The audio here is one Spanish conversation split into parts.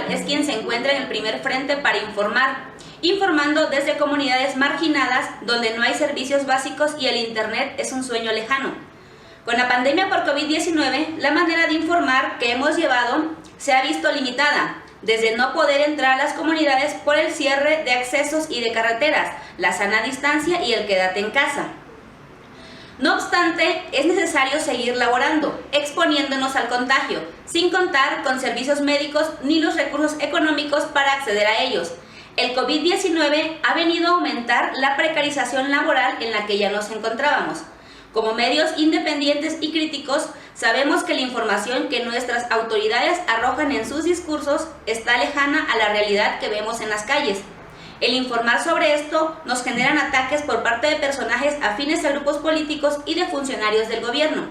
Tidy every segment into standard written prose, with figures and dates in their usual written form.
local es quien se encuentra en el primer frente para informando desde comunidades marginadas donde no hay servicios básicos y el Internet es un sueño lejano. Con la pandemia por COVID-19, la manera de informar que hemos llevado se ha visto limitada, desde no poder entrar a las comunidades por el cierre de accesos y de carreteras, la sana distancia y el quédate en casa. No obstante, es necesario seguir laborando, exponiéndonos al contagio, sin contar con servicios médicos ni los recursos económicos para acceder a ellos. El COVID-19 ha venido a aumentar la precarización laboral en la que ya nos encontrábamos. Como medios independientes y críticos, sabemos que la información que nuestras autoridades arrojan en sus discursos está lejana a la realidad que vemos en las calles. El informar sobre esto nos generan ataques por parte de personajes afines a grupos políticos y de funcionarios del gobierno.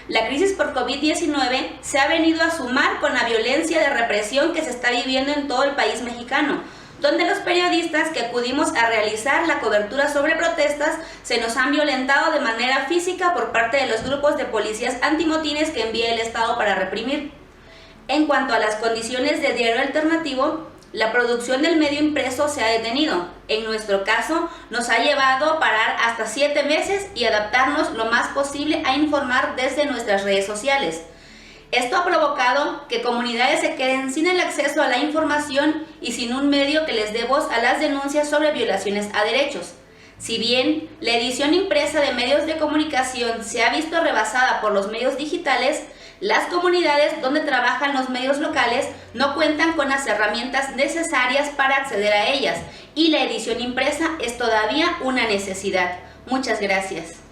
La crisis por COVID-19 se ha venido a sumar con la violencia de represión que se está viviendo en todo el país mexicano, donde los periodistas que acudimos a realizar la cobertura sobre protestas se nos han violentado de manera física por parte de los grupos de policías antimotines que envía el Estado para reprimir. En cuanto a las condiciones de diario alternativo, la producción del medio impreso se ha detenido. En nuestro caso, nos ha llevado a parar hasta 7 meses y adaptarnos lo más posible a informar desde nuestras redes sociales. Esto ha provocado que comunidades se queden sin el acceso a la información y sin un medio que les dé voz a las denuncias sobre violaciones a derechos. Si bien la edición impresa de medios de comunicación se ha visto rebasada por los medios digitales, las comunidades donde trabajan los medios locales no cuentan con las herramientas necesarias para acceder a ellas y la edición impresa es todavía una necesidad. Muchas gracias.